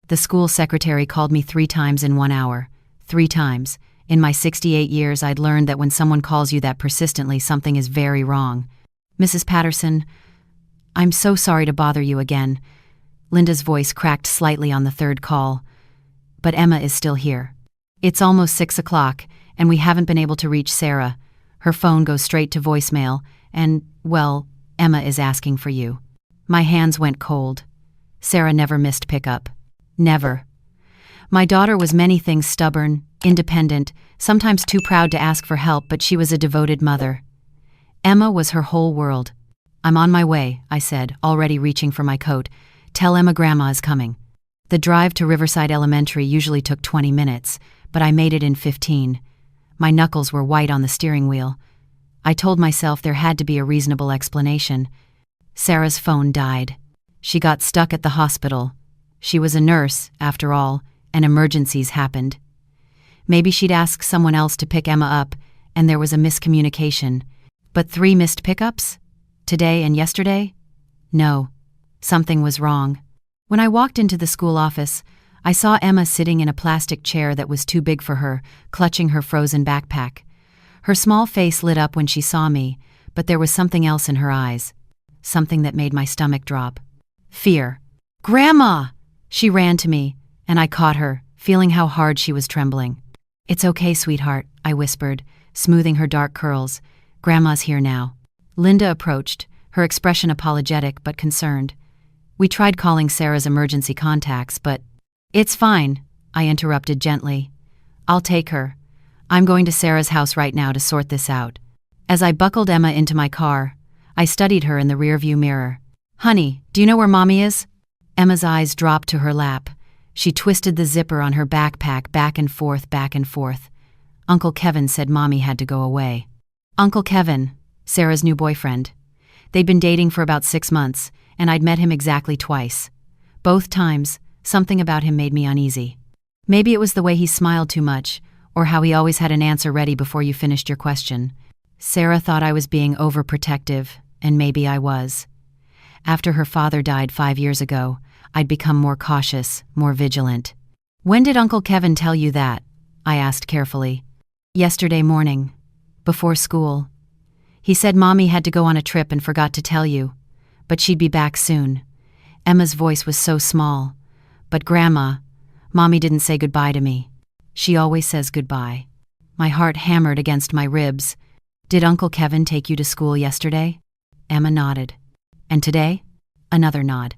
The school secretary called me 3 times in 1 hour. 3 times. In my 68 years, I'd learned that when someone calls you that persistently, something is very wrong. Mrs. Patterson, I'm so sorry to bother you again. Linda's voice cracked slightly on the 3rd call. But Emma is still here. It's almost 6 o'clock, and we haven't been able to reach Sarah. Her phone goes straight to voicemail, and, well, Emma is asking for you. My hands went cold. Sarah never missed pickup. Never. My daughter was many things: stubborn, independent, sometimes too proud to ask for help, but she was a devoted mother. Emma was her whole world. I'm on my way, I said, already reaching for my coat. Tell Emma Grandma is coming. The drive to Riverside Elementary usually took 20 minutes, but I made it in 15. My knuckles were white on the steering wheel. I told myself there had to be a reasonable explanation. Sarah's phone died. She got stuck at the hospital. She was a nurse, after all, and emergencies happened. Maybe she'd ask someone else to pick Emma up, and there was a miscommunication. But 3 missed pickups? Today and yesterday? No. Something was wrong. When I walked into the school office, I saw Emma sitting in a plastic chair that was too big for her, clutching her frozen backpack. Her small face lit up when she saw me, but there was something else in her eyes. Something that made my stomach drop. Fear. Grandma! She ran to me, and I caught her, feeling how hard she was trembling. It's okay, sweetheart, I whispered, smoothing her dark curls. Grandma's here now. Linda approached, her expression apologetic but concerned. We tried calling Sarah's emergency contacts, but... It's fine, I interrupted gently. I'll take her. I'm going to Sarah's house right now to sort this out. As I buckled Emma into my car, I studied her in the rearview mirror. Honey, do you know where Mommy is? Emma's eyes dropped to her lap. She twisted the zipper on her backpack back and forth, back and forth. Uncle Kevin said Mommy had to go away. Uncle Kevin, Sarah's new boyfriend. They'd been dating for about 6 months, and I'd met him exactly twice. Both times, something about him made me uneasy. Maybe it was the way he smiled too much, or how he always had an answer ready before you finished your question. Sarah thought I was being overprotective, and maybe I was. After her father died 5 years ago, I'd become more cautious, more vigilant. When did Uncle Kevin tell you that? I asked carefully. Yesterday morning, before school. He said Mommy had to go on a trip and forgot to tell you, but she'd be back soon. Emma's voice was so small. But Grandma, Mommy didn't say goodbye to me. She always says goodbye. My heart hammered against my ribs. Did Uncle Kevin take you to school yesterday? Emma nodded. And today? Another nod.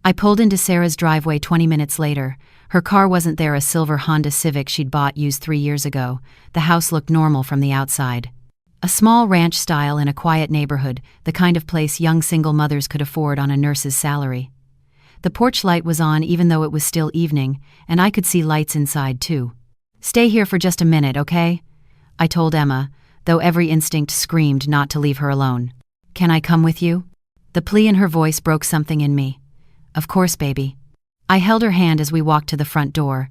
I pulled into Sarah's driveway 20 minutes later. Her car wasn't there, a silver Honda Civic she'd bought used 3 years ago. The house looked normal from the outside. A small ranch style in a quiet neighborhood, the kind of place young single mothers could afford on a nurse's salary. The porch light was on even though it was still evening, and I could see lights inside too. Stay here for just a minute, okay? I told Emma, though every instinct screamed not to leave her alone. Can I come with you? The plea in her voice broke something in me. Of course, baby. I held her hand as we walked to the front door.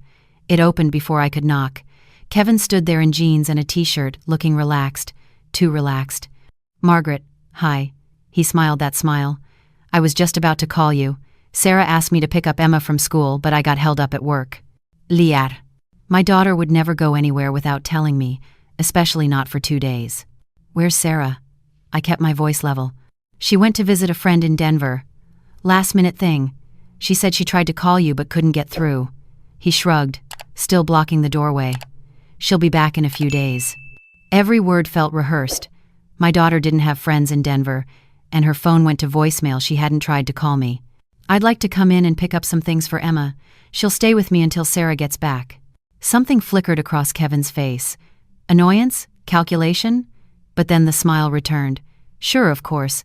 It opened before I could knock. Kevin stood there in jeans and a t-shirt, looking relaxed. Too relaxed. Margaret, hi. He smiled that smile. I was just about to call you. Sarah asked me to pick up Emma from school, but I got held up at work. Liar. My daughter would never go anywhere without telling me, especially not for 2 days. Where's Sarah? I kept my voice level. She went to visit a friend in Denver. Last-minute thing. She said she tried to call you but couldn't get through. He shrugged, still blocking the doorway. She'll be back in a few days. Every word felt rehearsed. My daughter didn't have friends in Denver, and her phone went to voicemail. She hadn't tried to call me. I'd like to come in and pick up some things for Emma. She'll stay with me until Sarah gets back. Something flickered across Kevin's face. Annoyance? Calculation? But then the smile returned. Sure, of course.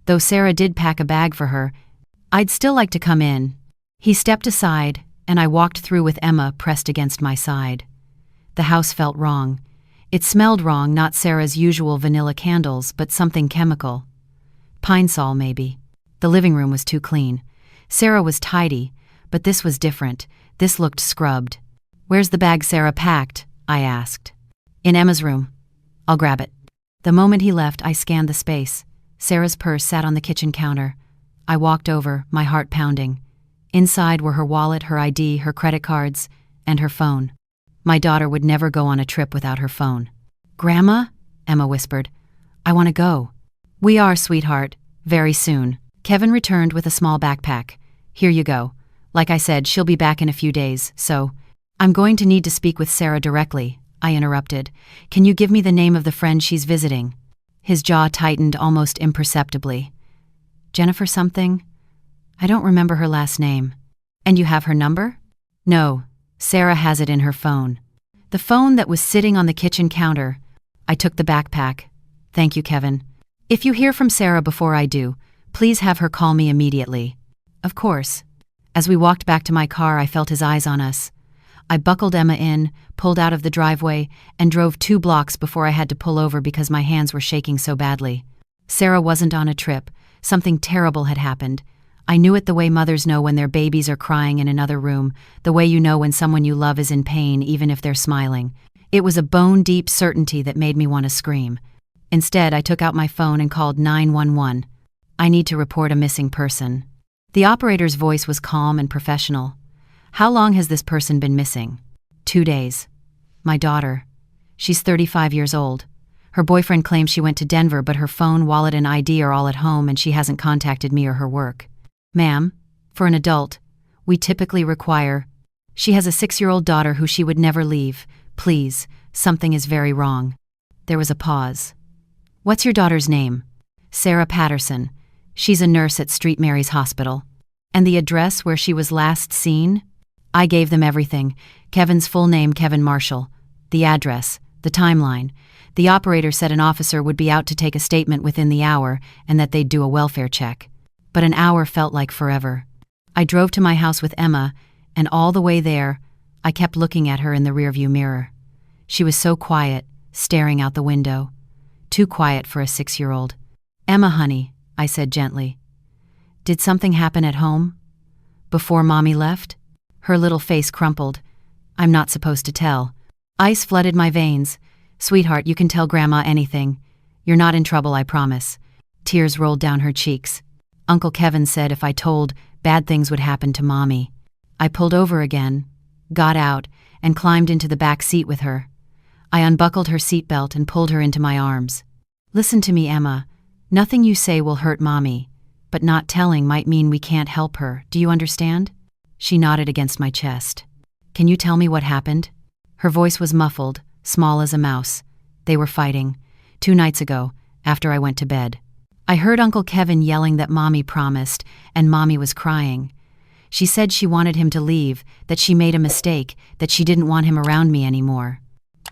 Though Sarah did pack a bag for her, I'd still like to come in. He stepped aside, and I walked through with Emma pressed against my side. The house felt wrong. It smelled wrong, not Sarah's usual vanilla candles, but something chemical. Pine Sol, maybe. The living room was too clean. Sarah was tidy, but this was different. This looked scrubbed. Where's the bag Sarah packed? I asked. In Emma's room. I'll grab it. The moment he left, I scanned the space. Sarah's purse sat on the kitchen counter. I walked over, my heart pounding. Inside were her wallet, her ID, her credit cards, and her phone. My daughter would never go on a trip without her phone. "Grandma?" Emma whispered. "I want to go." "We are, sweetheart. Very soon." Kevin returned with a small backpack. "Here you go. Like I said, she'll be back in a few days, so—" "I'm going to need to speak with Sarah directly," I interrupted. "Can you give me the name of the friend she's visiting?" His jaw tightened almost imperceptibly. "Jennifer something? I don't remember her last name." "And you have her number?" "No. Sarah has it in her phone." The phone that was sitting on the kitchen counter. I took the backpack. "Thank you, Kevin. If you hear from Sarah before I do, please have her call me immediately." "Of course." As we walked back to my car, I felt his eyes on us. I buckled Emma in, pulled out of the driveway, and drove 2 blocks before I had to pull over because my hands were shaking so badly. Sarah wasn't on a trip. Something terrible had happened. I knew it the way mothers know when their babies are crying in another room, the way you know when someone you love is in pain even if they're smiling. It was a bone-deep certainty that made me want to scream. Instead, I took out my phone and called 911. "I need to report a missing person." The operator's voice was calm and professional. "How long has this person been missing?" 2 days. "My daughter. She's 35 years old. Her boyfriend claims she went to Denver, but her phone, wallet, and ID are all at home and she hasn't contacted me or her work." "Ma'am, for an adult, we typically require—" "She has a 6-year-old daughter who she would never leave. Please, something is very wrong." There was a pause. "What's your daughter's name?" "Sarah Patterson. She's a nurse at St. Mary's Hospital." "And the address where she was last seen?" I gave them everything. Kevin's full name, Kevin Marshall. The address, the timeline. The operator said an officer would be out to take a statement within the hour and that they'd do a welfare check. But an hour felt like forever. I drove to my house with Emma, and all the way there, I kept looking at her in the rearview mirror. She was so quiet, staring out the window. Too quiet for a 6-year-old. "Emma, honey," I said gently. "Did something happen at home? Before Mommy left?" Her little face crumpled. "I'm not supposed to tell." Ice flooded my veins. "Sweetheart, you can tell Grandma anything. You're not in trouble, I promise." Tears rolled down her cheeks. "Uncle Kevin said if I told, bad things would happen to Mommy." I pulled over again, got out, and climbed into the back seat with her. I unbuckled her seatbelt and pulled her into my arms. "Listen to me, Emma. Nothing you say will hurt Mommy, but not telling might mean we can't help her. Do you understand?" She nodded against my chest. "Can you tell me what happened?" Her voice was muffled, small as a mouse. "They were fighting. 2 nights ago, after I went to bed. I heard Uncle Kevin yelling that Mommy promised, and Mommy was crying. She said she wanted him to leave, that she made a mistake, that she didn't want him around me anymore."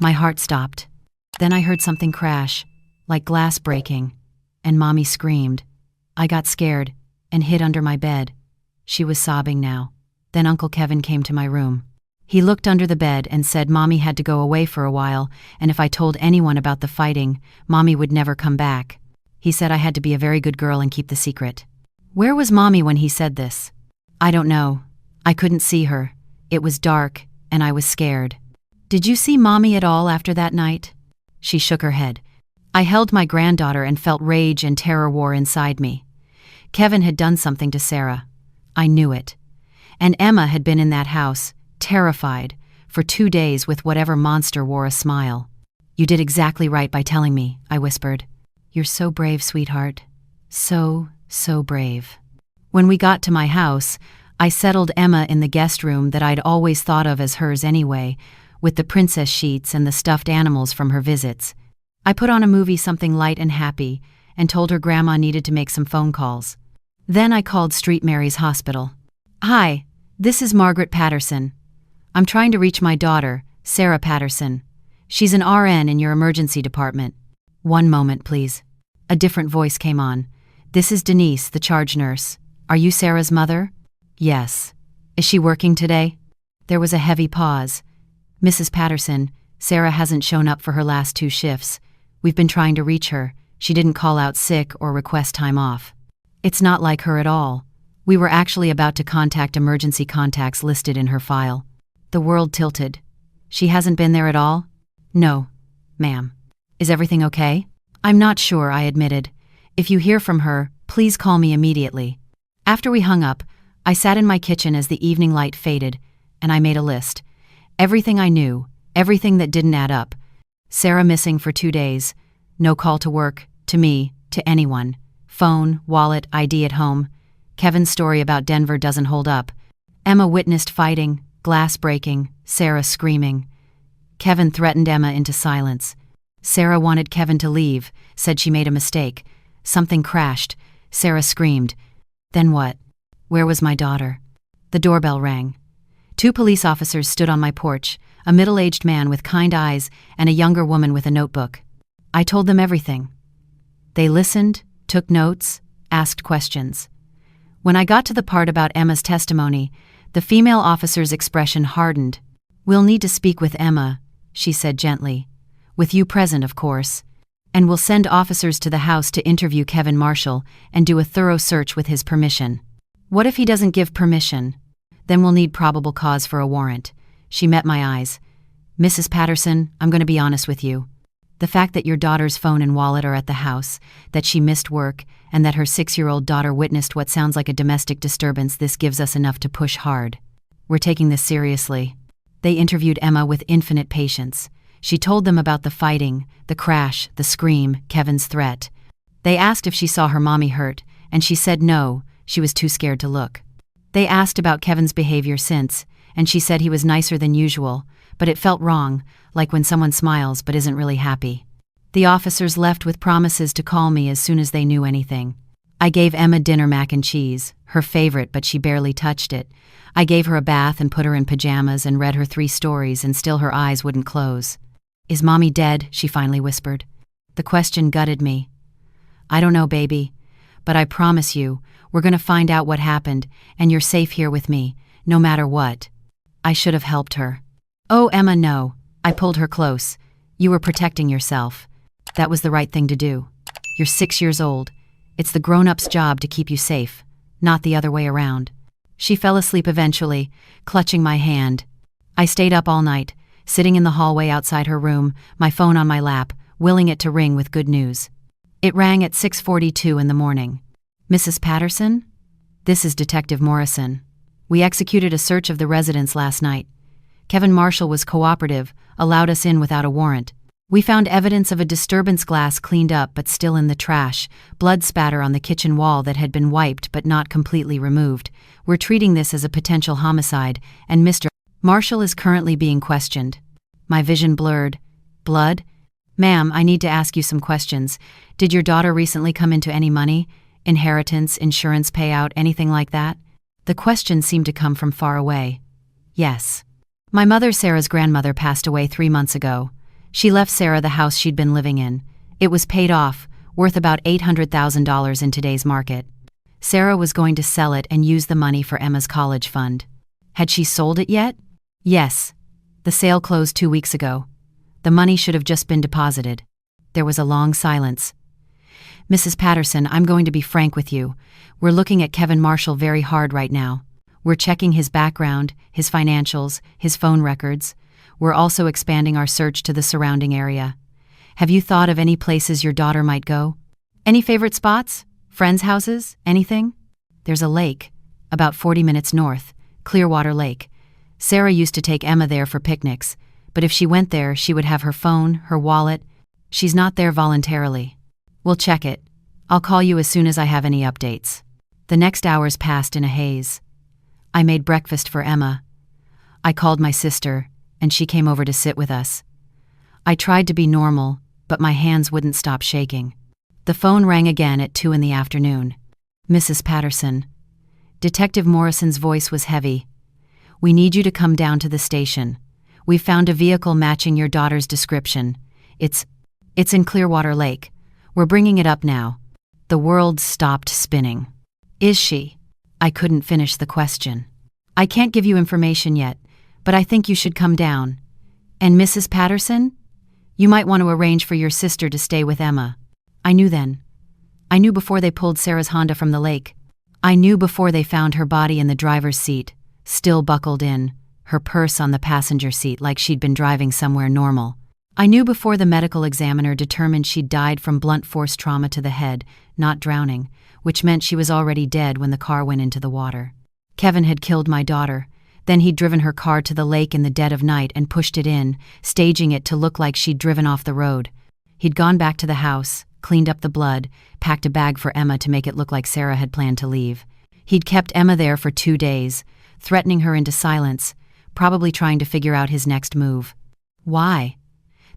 My heart stopped. Then I heard something crash, like glass breaking, and Mommy screamed. I got scared and hid under my bed. She was sobbing now. Then Uncle Kevin came to my room. He looked under the bed and said Mommy had to go away for a while, and if I told anyone about the fighting, Mommy would never come back. He said I had to be a very good girl and keep the secret. Where was Mommy when he said this? I don't know. I couldn't see her. It was dark, and I was scared. Did you see Mommy at all after that night? She shook her head. I held my granddaughter and felt rage and terror war inside me. Kevin had done something to Sarah. I knew it. And Emma had been in that house, terrified, for 2 days with whatever monster wore a smile. You did exactly right by telling me, I whispered. You're so brave, sweetheart. So brave. When we got to my house, I settled Emma in the guest room that I'd always thought of as hers anyway, with the princess sheets and the stuffed animals from her visits. I put on a movie, something light and happy, and told her Grandma needed to make some phone calls. Then I called St. Mary's Hospital. Hi, this is Margaret Patterson. I'm trying to reach my daughter, Sarah Patterson. She's an RN in your emergency department. One moment, please. A different voice came on. This is Denise, the charge nurse. Are you Sarah's mother? Yes. Is she working today? There was a heavy pause. Mrs. Patterson, Sarah hasn't shown up for her last 2 shifts. We've been trying to reach her. She didn't call out sick or request time off. It's not like her at all. We were actually about to contact emergency contacts listed in her file. The world tilted. She hasn't been there at all? No, ma'am. Is everything okay? I'm not sure, I admitted. If you hear from her, please call me immediately. After we hung up, I sat in my kitchen as the evening light faded, and I made a list. Everything I knew, everything that didn't add up. Sarah missing for 2 days. No call to work, to me, to anyone. Phone, wallet, ID at home. Kevin's story about Denver doesn't hold up. Emma witnessed fighting, glass breaking, Sarah screaming. Kevin threatened Emma into silence. Sarah wanted Kevin to leave, said she made a mistake. Something crashed. Sarah screamed. Then what? Where was my daughter? The doorbell rang. 2 police officers stood on my porch, a middle-aged man with kind eyes and a younger woman with a notebook. I told them everything. They listened, took notes, asked questions. When I got to the part about Emma's testimony, the female officer's expression hardened. "We'll need to speak with Emma," she said gently. "With you present, of course. And we'll send officers to the house to interview Kevin Marshall and do a thorough search with his permission." "What if he doesn't give permission?" "Then we'll need probable cause for a warrant." She met my eyes. "Mrs. Patterson, I'm going to be honest with you. The fact that your daughter's phone and wallet are at the house, that she missed work, and that her 6-year-old daughter witnessed what sounds like a domestic disturbance, this gives us enough to push hard. We're taking this seriously." They interviewed Emma with infinite patience. She told them about the fighting, the crash, the scream, Kevin's threat. They asked if she saw her mommy hurt, and she said no, she was too scared to look. They asked about Kevin's behavior since, and she said he was nicer than usual, but it felt wrong, like when someone smiles but isn't really happy. The officers left with promises to call me as soon as they knew anything. I gave Emma dinner mac and cheese, her favorite, but she barely touched it. I gave her a bath and put her in pajamas and read her 3 stories, and still her eyes wouldn't close. "Is Mommy dead?" she finally whispered. The question gutted me. "I don't know, baby. But I promise you, we're going to find out what happened, and you're safe here with me, no matter what." I should have helped her. "Oh, Emma, no." I pulled her close. "You were protecting yourself. That was the right thing to do. You're 6 years old. It's the grown-up's job to keep you safe, not the other way around." She fell asleep eventually, clutching my hand. I stayed up all night, sitting in the hallway outside her room, my phone on my lap, willing it to ring with good news. It rang at 6:42 in the morning. "Mrs. Patterson? This is Detective Morrison. We executed a search of the residence last night. Kevin Marshall was cooperative, allowed us in without a warrant. We found evidence of a disturbance, glass cleaned up but still in the trash, blood spatter on the kitchen wall that had been wiped but not completely removed. We're treating this as a potential homicide, and Mr. Marshall is currently being questioned." My vision blurred. "Blood? Ma'am, I need to ask you some questions. Did your daughter recently come into any money? Inheritance, insurance payout, anything like that?" The question seemed to come from far away. "Yes. My mother, Sarah's grandmother, passed away 3 months ago. She left Sarah the house she'd been living in. It was paid off, worth about $800,000 in today's market. Sarah was going to sell it and use the money for Emma's college fund. Had she sold it yet?" "Yes. The sale closed 2 weeks ago. The money should have just been deposited." There was a long silence. "Mrs. Patterson, I'm going to be frank with you. We're looking at Kevin Marshall very hard right now. We're checking his background, his financials, his phone records. We're also expanding our search to the surrounding area. Have you thought of any places your daughter might go? Any favorite spots? Friends' houses? Anything?" "There's a lake, about 40 minutes north, Clearwater Lake. Sarah used to take Emma there for picnics, but if she went there, she would have her phone, her wallet. She's not there voluntarily. We'll check it. I'll call you as soon as I have any updates." The next hours passed in a haze. I made breakfast for Emma. I called my sister, and she came over to sit with us. I tried to be normal, but my hands wouldn't stop shaking. The phone rang again at 2 in the afternoon. "Mrs. Patterson." Detective Morrison's voice was heavy. "We need you to come down to the station. We've found a vehicle matching your daughter's description. It's in Clearwater Lake. We're bringing it up now." The world stopped spinning. "Is she?" I couldn't finish the question. "I can't give you information yet, but I think you should come down. And Mrs. Patterson? You might want to arrange for your sister to stay with Emma." I knew then. I knew before they pulled Sarah's Honda from the lake. I knew before they found her body in the driver's seat, still buckled in, her purse on the passenger seat like she'd been driving somewhere normal. I knew before the medical examiner determined she'd died from blunt force trauma to the head, not drowning, which meant she was already dead when the car went into the water. Kevin had killed my daughter. Then he'd driven her car to the lake in the dead of night and pushed it in, staging it to look like she'd driven off the road. He'd gone back to the house, cleaned up the blood, packed a bag for Emma to make it look like Sarah had planned to leave. He'd kept Emma there for 2 days, threatening her into silence, probably trying to figure out his next move. Why?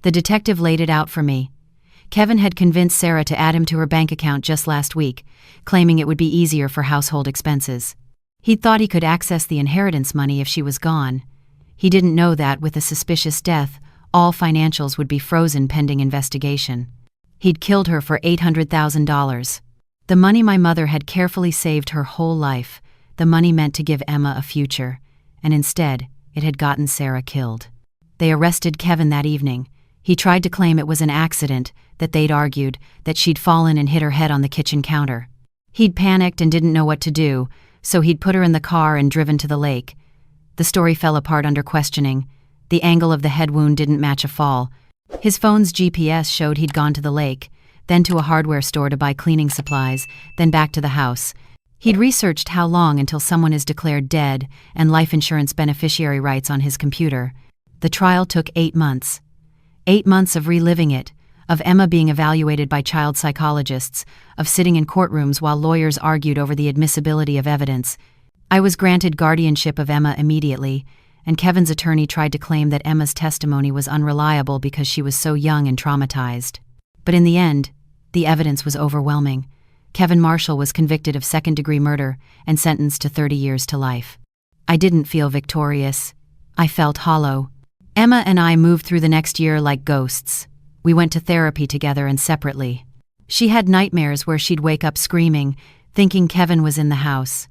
The detective laid it out for me. Kevin had convinced Sarah to add him to her bank account just last week, claiming it would be easier for household expenses. He'd thought he could access the inheritance money if she was gone. He didn't know that, with a suspicious death, all financials would be frozen pending investigation. He'd killed her for $800,000. The money my mother had carefully saved her whole life, the money meant to give Emma a future, and instead, it had gotten Sarah killed. They arrested Kevin that evening. He tried to claim it was an accident, that they'd argued, that she'd fallen and hit her head on the kitchen counter. He'd panicked and didn't know what to do, so he'd put her in the car and driven to the lake. The story fell apart under questioning. The angle of the head wound didn't match a fall. His phone's GPS showed he'd gone to the lake, then to a hardware store to buy cleaning supplies, then back to the house. He'd researched how long until someone is declared dead and life insurance beneficiary rights on his computer. The trial took 8 months. 8 months of reliving it, of Emma being evaluated by child psychologists, of sitting in courtrooms while lawyers argued over the admissibility of evidence. I was granted guardianship of Emma immediately, and Kevin's attorney tried to claim that Emma's testimony was unreliable because she was so young and traumatized. But in the end, the evidence was overwhelming. Kevin Marshall was convicted of second-degree murder and sentenced to 30 years to life. I didn't feel victorious. I felt hollow. Emma and I moved through the next year like ghosts. We went to therapy together and separately. She had nightmares where she'd wake up screaming, thinking Kevin was in the house.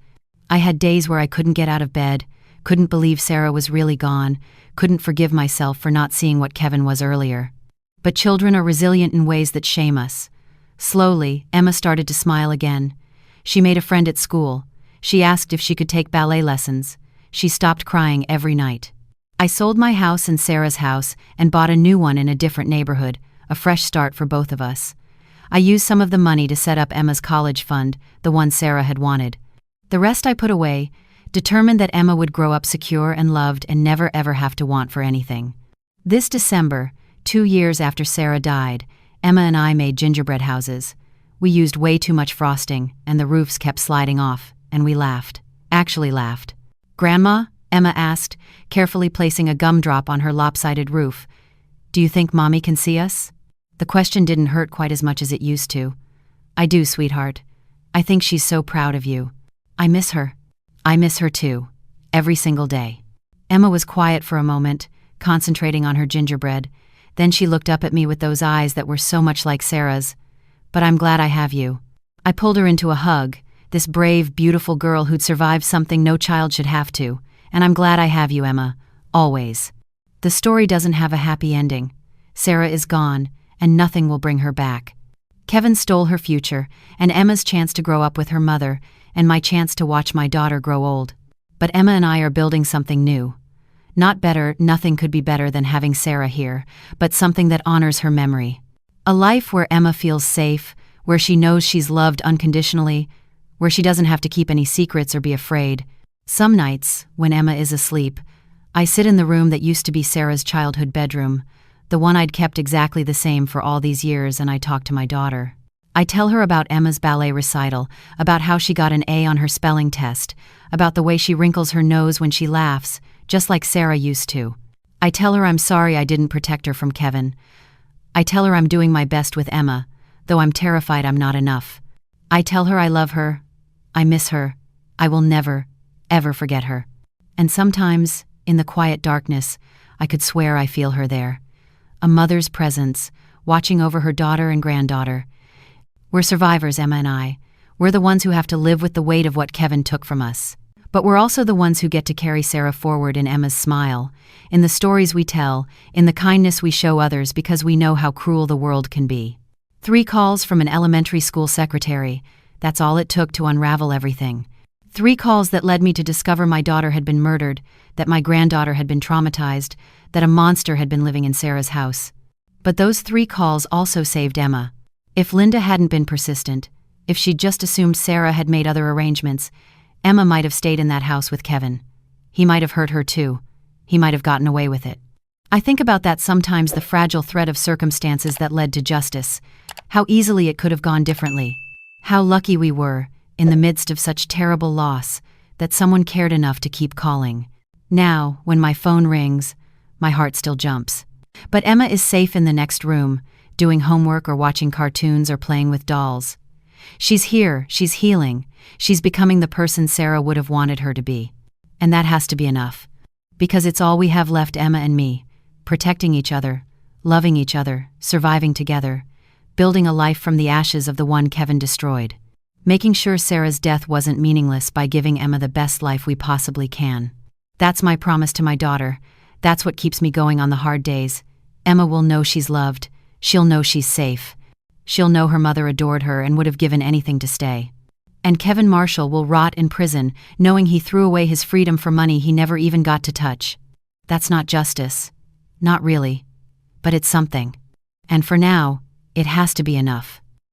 I had days where I couldn't get out of bed, couldn't believe Sarah was really gone, couldn't forgive myself for not seeing what Kevin was earlier. But children are resilient in ways that shame us. Slowly, Emma started to smile again. She made a friend at school. She asked if she could take ballet lessons. She stopped crying every night. I sold my house and Sarah's house and bought a new one in a different neighborhood, a fresh start for both of us. I used some of the money to set up Emma's college fund, the one Sarah had wanted. The rest I put away, determined that Emma would grow up secure and loved and never ever have to want for anything. This December, 2 years after Sarah died, Emma and I made gingerbread houses. We used way too much frosting, and the roofs kept sliding off, and we laughed. Actually laughed. "Grandma?" Emma asked, carefully placing a gumdrop on her lopsided roof. "Do you think Mommy can see us?" The question didn't hurt quite as much as it used to. "I do, sweetheart. I think she's so proud of you. I miss her." "I miss her too. Every single day." Emma was quiet for a moment, concentrating on her gingerbread. Then she looked up at me with those eyes that were so much like Sarah's. "But I'm glad I have you." I pulled her into a hug, this brave, beautiful girl who'd survived something no child should have to. "And I'm glad I have you, Emma. Always." The story doesn't have a happy ending. Sarah is gone, and nothing will bring her back. Kevin stole her future, and Emma's chance to grow up with her mother, and my chance to watch my daughter grow old. But Emma and I are building something new. Not better, nothing could be better than having Sarah here, but something that honors her memory. A life where Emma feels safe, where she knows she's loved unconditionally, where she doesn't have to keep any secrets or be afraid. Some nights, when Emma is asleep, I sit in the room that used to be Sarah's childhood bedroom, the one I'd kept exactly the same for all these years, and I talk to my daughter. I tell her about Emma's ballet recital, about how she got an A on her spelling test, about the way she wrinkles her nose when she laughs, just like Sarah used to. I tell her I'm sorry I didn't protect her from Kevin. I tell her I'm doing my best with Emma, though I'm terrified I'm not enough. I tell her I love her. I miss her. I will never, ever forget her. And sometimes, in the quiet darkness, I could swear I feel her there. A mother's presence, watching over her daughter and granddaughter. We're survivors, Emma and I. We're the ones who have to live with the weight of what Kevin took from us. But we're also the ones who get to carry Sarah forward in Emma's smile, in the stories we tell, in the kindness we show others because we know how cruel the world can be. 3 calls from an elementary school secretary. That's all it took to unravel everything. 3 calls that led me to discover my daughter had been murdered, that my granddaughter had been traumatized, that a monster had been living in Sarah's house. But those 3 calls also saved Emma. If Linda hadn't been persistent, if she'd just assumed Sarah had made other arrangements, Emma might have stayed in that house with Kevin. He might have hurt her too. He might have gotten away with it. I think about that sometimes, the fragile thread of circumstances that led to justice. How easily it could have gone differently. How lucky we were, in the midst of such terrible loss, that someone cared enough to keep calling. Now, when my phone rings, my heart still jumps. But Emma is safe in the next room, doing homework or watching cartoons or playing with dolls. She's here, she's healing, she's becoming the person Sarah would have wanted her to be. And that has to be enough. Because it's all we have left, Emma and me, protecting each other, loving each other, surviving together, building a life from the ashes of the one Kevin destroyed. Making sure Sarah's death wasn't meaningless by giving Emma the best life we possibly can. That's my promise to my daughter. That's what keeps me going on the hard days. Emma will know she's loved. She'll know she's safe. She'll know her mother adored her and would have given anything to stay. And Kevin Marshall will rot in prison, knowing he threw away his freedom for money he never even got to touch. That's not justice. Not really. But it's something. And for now, it has to be enough.